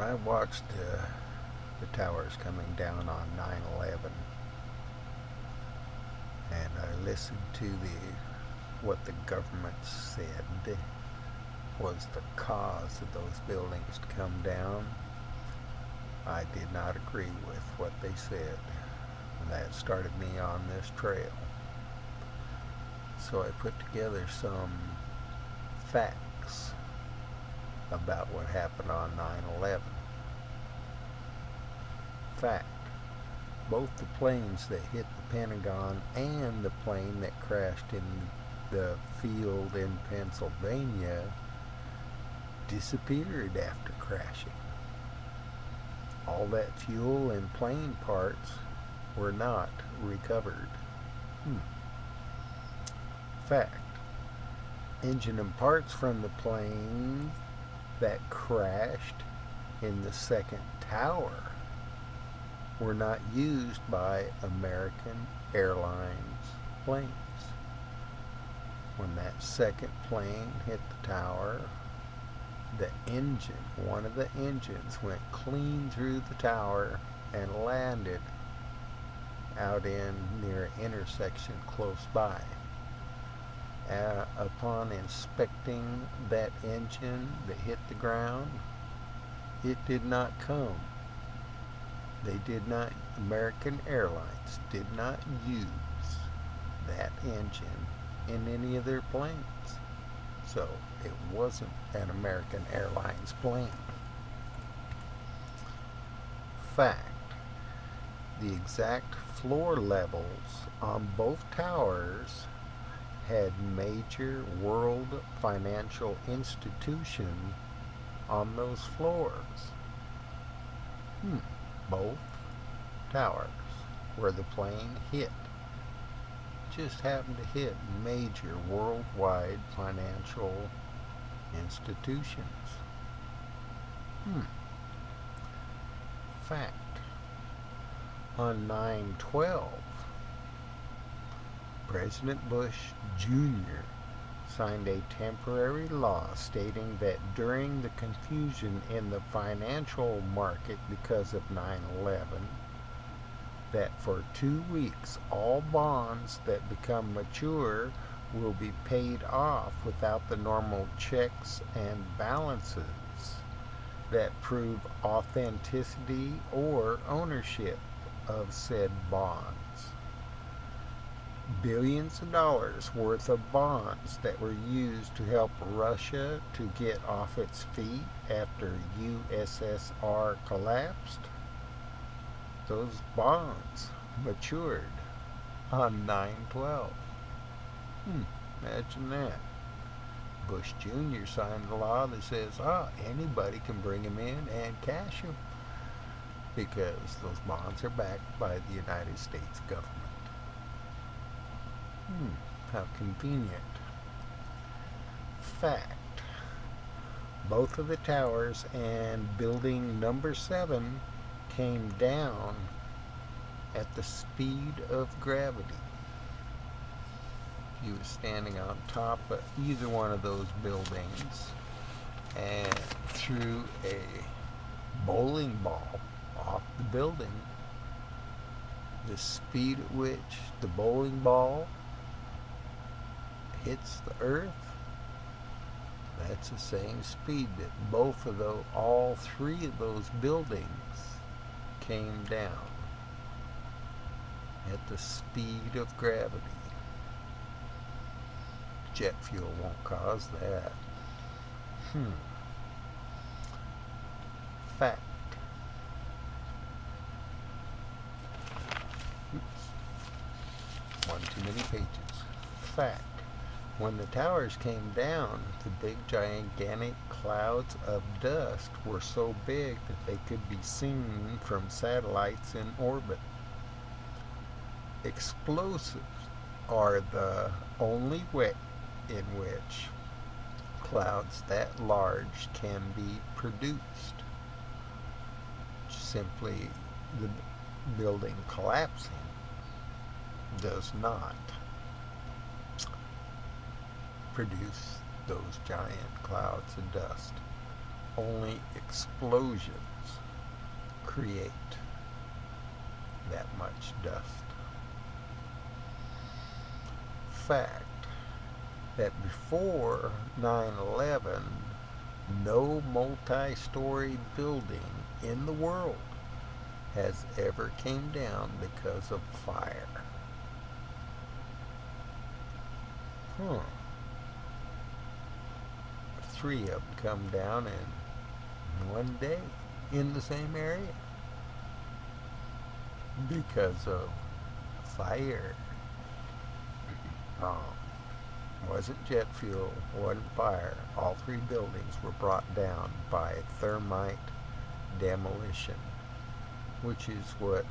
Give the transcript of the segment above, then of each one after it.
I watched the towers coming down on 9/11, and I listened to what the government said was the cause of those buildings to come down. I did not agree with what they said, and that started me on this trail. So I put together some facts about what happened on 9/11. Fact: both the planes that hit the Pentagon and the plane that crashed in the field in Pennsylvania disappeared after crashing. All that fuel and plane parts were not recovered. Fact: engine and parts from the plane that crashed in the second tower were not used by American Airlines planes. When that second plane hit the tower, the engine, one of the engines, went clean through the tower and landed out in near an intersection close by. Upon inspecting that engine that hit the ground, it did not come. American Airlines did not use that engine in any of their planes. So it wasn't an American Airlines plane. Fact: the exact floor levels on both towers had major world financial institution on those floors. Both towers where the plane hit just happened to hit major worldwide financial institutions. Fact: on 9/12, President Bush Jr. signed a temporary law stating that during the confusion in the financial market because of 9/11, that for 2 weeks all bonds that become mature will be paid off without the normal checks and balances that prove authenticity or ownership of said bonds. Billions of dollars worth of bonds that were used to help Russia to get off its feet after USSR collapsed, those bonds matured on 9/12. Imagine that. Bush Jr. signed a law that says, anybody can bring them in and cash them because those bonds are backed by the United States government. How convenient. Fact: both of the towers and building number 7 came down at the speed of gravity. If you were standing on top of either one of those buildings and threw a bowling ball off the building, the speed at which the bowling ball hits the earth, that's the same speed that all three of those buildings came down at the speed of gravity. Jet fuel won't cause that. Fact: one too many pages. Fact: when the towers came down, the big gigantic clouds of dust were so big that they could be seen from satellites in orbit. Explosives are the only way in which clouds that large can be produced. Simply the building collapsing does not produce those giant clouds of dust. only explosions create that much dust. Fact that before 9/11, no multi-story building in the world has ever came down because of fire. Huh. 3 of them come down in one day in the same area because of fire. Wasn't jet fuel, wasn't fire. All 3 buildings were brought down by thermite demolition, which is what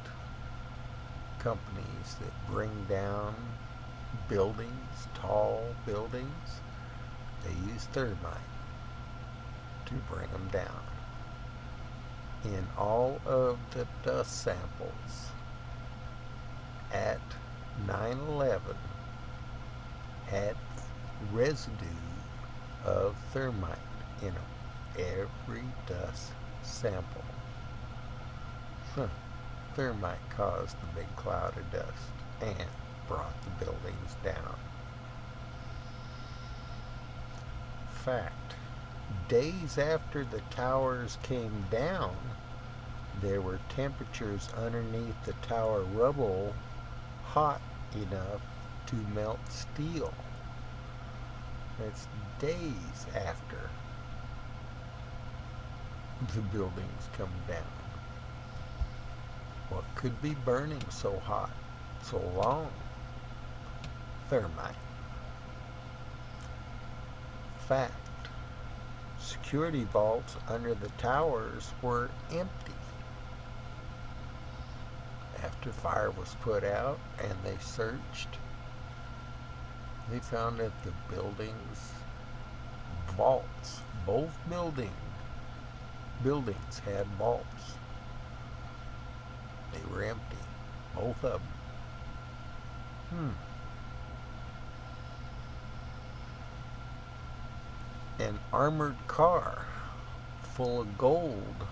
companies that bring down buildings, tall buildings, they use thermite to bring them down. In all of the dust samples at 9/11 had residue of thermite in them. Every dust sample. Thermite caused the big cloud of dust and brought the buildings down. Fact, days after the towers came down, there were temperatures underneath the tower rubble hot enough to melt steel. That's days after the buildings come down. What could be burning so hot, so long? Thermite. Fact, security vaults under the towers were empty. After fire was put out and they searched, they found that the buildings' vaults, both buildings had vaults. They were empty, both of them. An armored car full of gold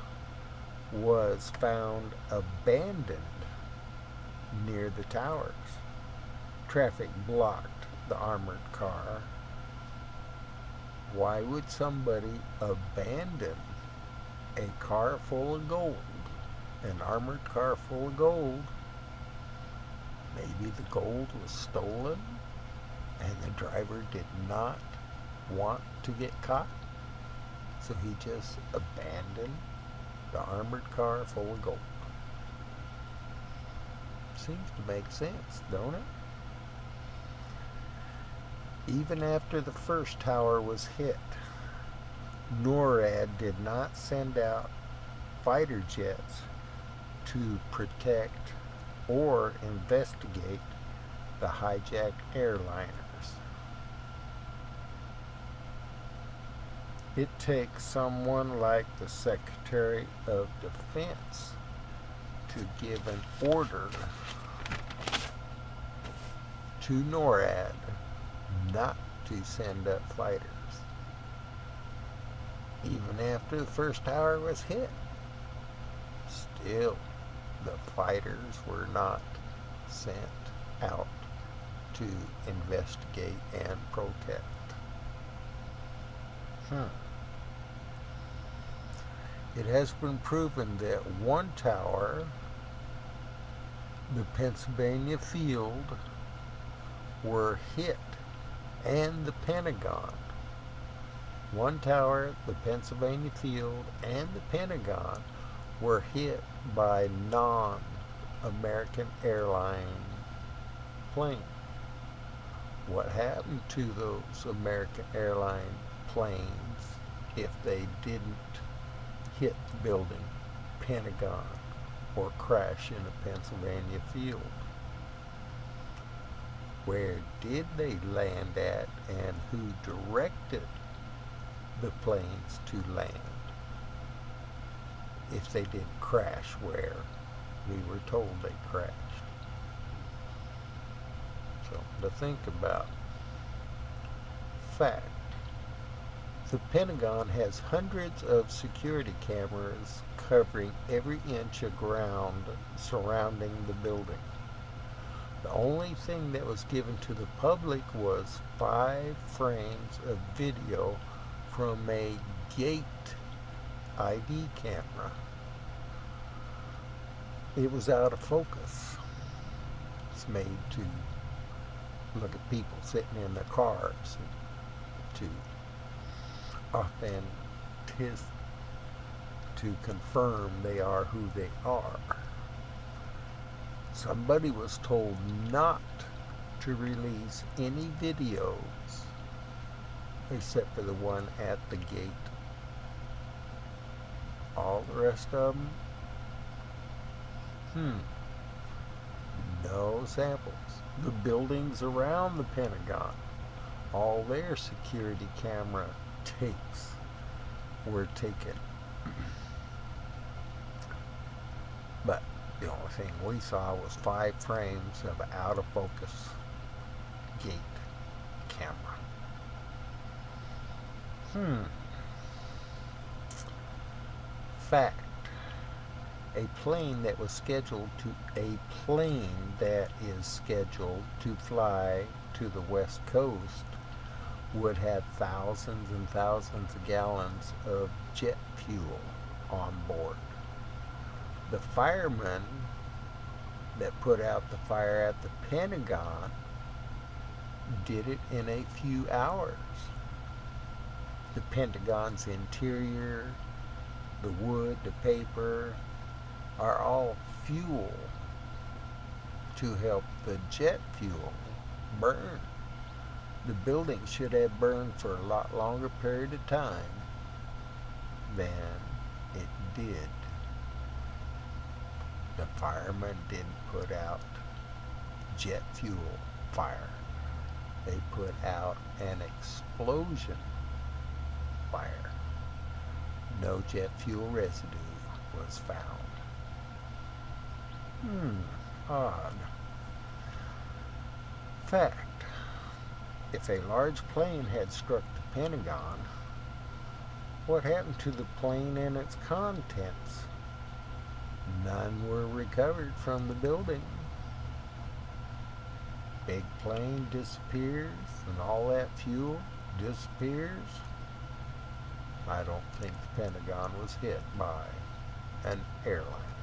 was found abandoned near the towers. Traffic blocked the armored car. Why would somebody abandon a car full of gold, an armored car full of gold? Maybe the gold was stolen and the driver did not want to get caught, so he just abandoned the armored car full of gold. Seems to make sense, don't it? Even after the first tower was hit, NORAD did not send out fighter jets to protect or investigate the hijacked airliners. It takes someone like the Secretary of Defense to give an order to NORAD not to send up fighters. Even after the first tower was hit, still the fighters were not sent out to investigate and protect. It has been proven that one tower, the Pennsylvania Field, were hit, and the Pentagon. One tower, the Pennsylvania Field, and the Pentagon were hit by non-American airline planes. What happened to those American airline planes if they didn't hit the building, Pentagon, or crash in a Pennsylvania Field? Where did they land at, and who directed the planes to land if they didn't crash where we were told they crashed? So to think about. Fact, The Pentagon has hundreds of security cameras covering every inch of ground surrounding the building. The only thing that was given to the public was 5 frames of video from a gate ID camera. It was out of focus. It's made to look at people sitting in their cars and to confirm they are who they are. Somebody was told not to release any videos except for the one at the gate. All the rest of them, no samples. The buildings around the Pentagon, all their security camera tapes were taken. But the only thing we saw was 5 frames of out of focus gate camera. Fact. A plane that is scheduled to fly to the West Coast would have thousands and thousands of gallons of jet fuel on board. The firemen that put out the fire at the Pentagon did it in a few hours. The Pentagon's interior, the wood, the paper, are all fuel to help the jet fuel burn. The building should have burned for a lot longer period of time than it did. The firemen didn't put out jet fuel fire. They put out an explosion fire. No jet fuel residue was found. Odd. Fact. If a large plane had struck the Pentagon, what happened to the plane and its contents? None were recovered from the building. Big plane disappears and all that fuel disappears. I don't think the Pentagon was hit by an airliner.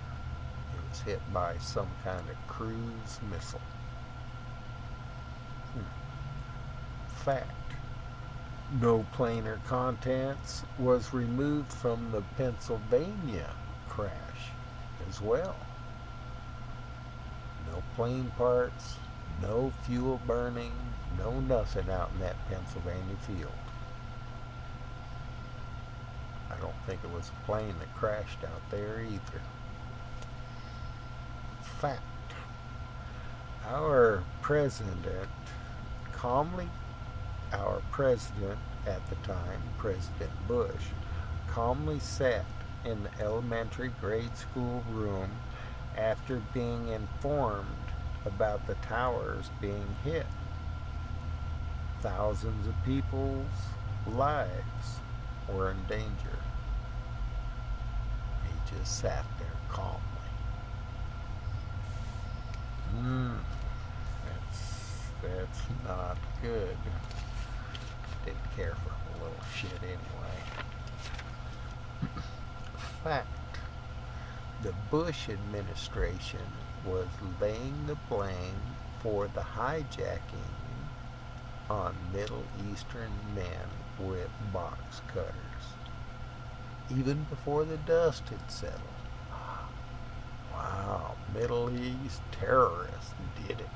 It was hit by some kind of cruise missile. Fact. No plane or contents was removed from the Pennsylvania crash as well. No plane parts, no fuel burning, no nothing out in that Pennsylvania field. I don't think it was a plane that crashed out there either. Fact. Our president at the time, President Bush, calmly sat in the elementary grade school room after being informed about the towers being hit. Thousands of people's lives were in danger. He just sat there calmly. That's not good. Didn't care for a little shit anyway. Fact. The Bush administration was laying the blame for the hijacking on Middle Eastern men with box cutters, even before the dust had settled. Wow, Middle East terrorists did it.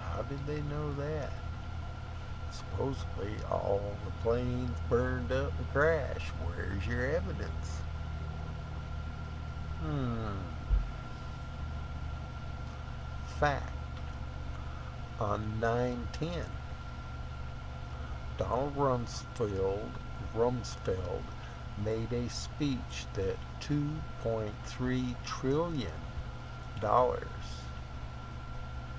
How did they know that? Supposedly all the planes burned up and crashed. Where's your evidence? Fact. On 9/10, Donald Rumsfeld made a speech that $2.3 trillion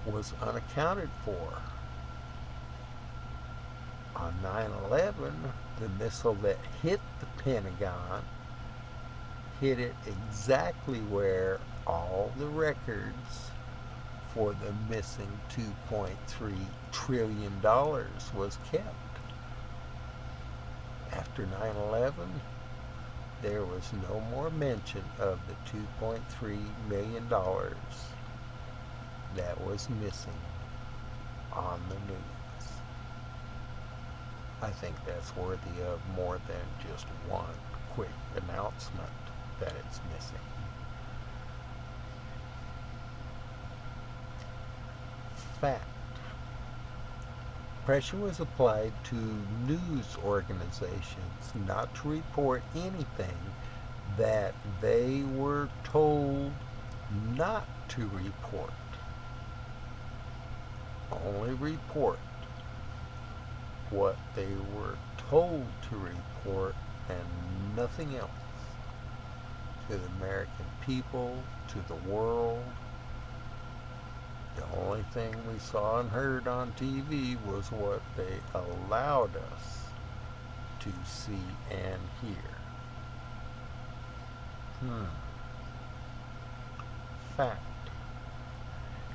was unaccounted for. On 9/11, The missile that hit the Pentagon hit it exactly where all the records for the missing $2.3 trillion was kept. After 9/11, there was no more mention of the $2.3 million that was missing on the news. I think that's worthy of more than just one quick announcement that it's missing. Fact. Pressure was applied to news organizations not to report anything that they were told not to report. Only report what they were told to report and nothing else. To the American people, to the world. The only thing we saw and heard on TV was what they allowed us to see and hear. Fact.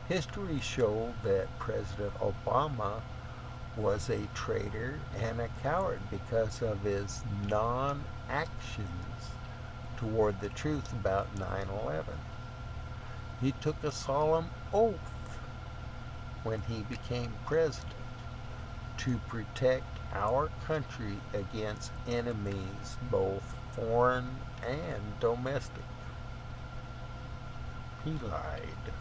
History showed that President Obama was a traitor and a coward because of his non-actions toward the truth about 9/11. He took a solemn oath when he became president to protect our country against enemies, both foreign and domestic. He lied.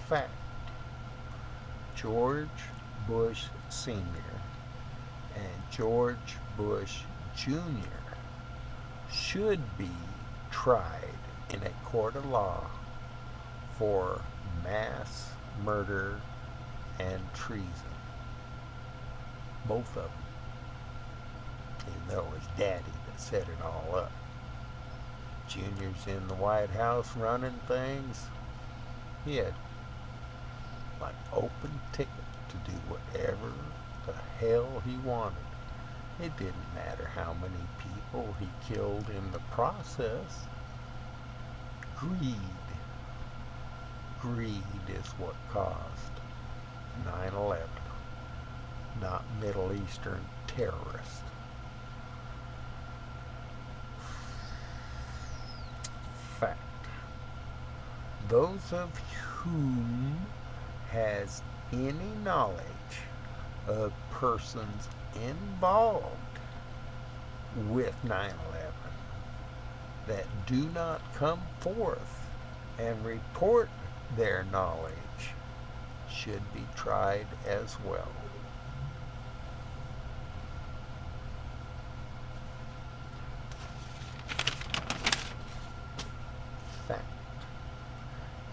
Fact. George Bush Sr. and George Bush Jr. should be tried in a court of law for mass murder and treason. Both of them. Even though it was Daddy that set it all up. Junior's in the White House running things. He had like open ticket to do whatever the hell he wanted. It didn't matter how many people he killed in the process. Greed is what caused 9/11, not Middle Eastern terrorists. Fact. Those of whom has any knowledge of persons involved with 9/11 that do not come forth and report their knowledge should be tried as well. Fact.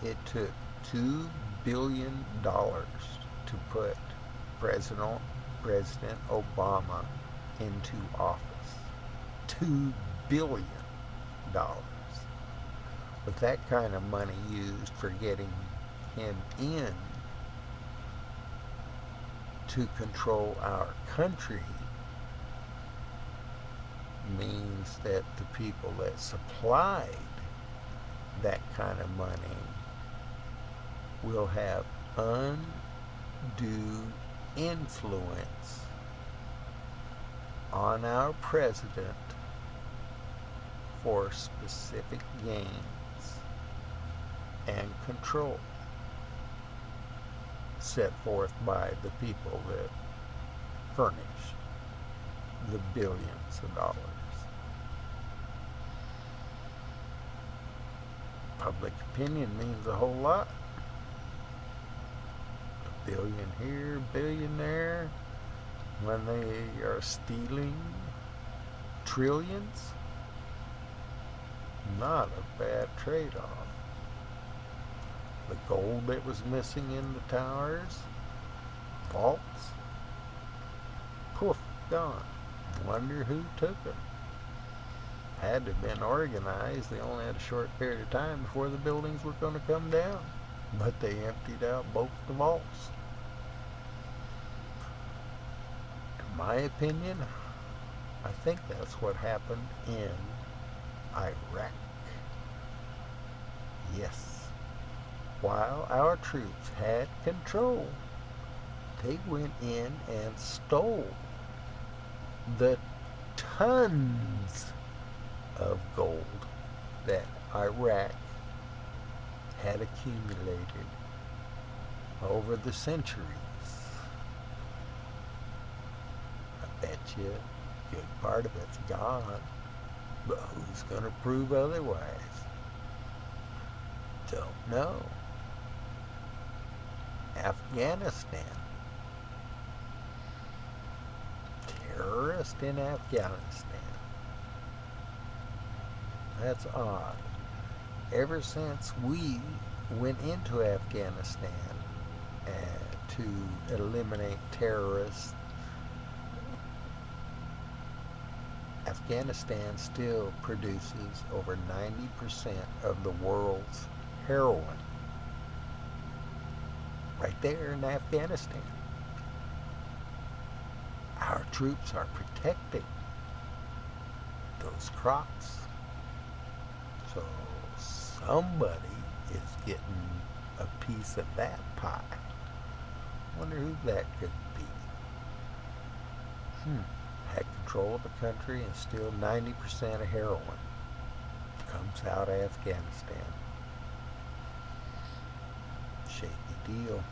It took $2 billion to put President Obama into office. $2 billion. With that kind of money used for getting him in to control our country means that the people that supplied that kind of money will have undue influence on our president for specific gains and control set forth by the people that furnish the billions of dollars. Public opinion means a whole lot. A billion here, a billion there, when they are stealing trillions. Not a bad trade-off. The gold that was missing in the towers, vaults, poof, gone. Wonder who took them. Had to have been organized. They only had a short period of time before the buildings were going to come down. But they emptied out both the vaults. my opinion, I think that's what happened in Iraq. Yes. While our troops had control, they went in and stole the tons of gold that Iraq had accumulated over the centuries. I bet you a good part of it's gone, but who's going to prove otherwise? Don't know. Afghanistan. Terrorist in Afghanistan. That's odd. Ever since we went into Afghanistan to eliminate terrorists, Afghanistan still produces over 90% of the world's heroin. Right there in Afghanistan. Our troops are protecting those crops. So somebody is getting a piece of that pie. Wonder who that could be. Had control of the country and still 90% of heroin comes out of Afghanistan. Shaky deal.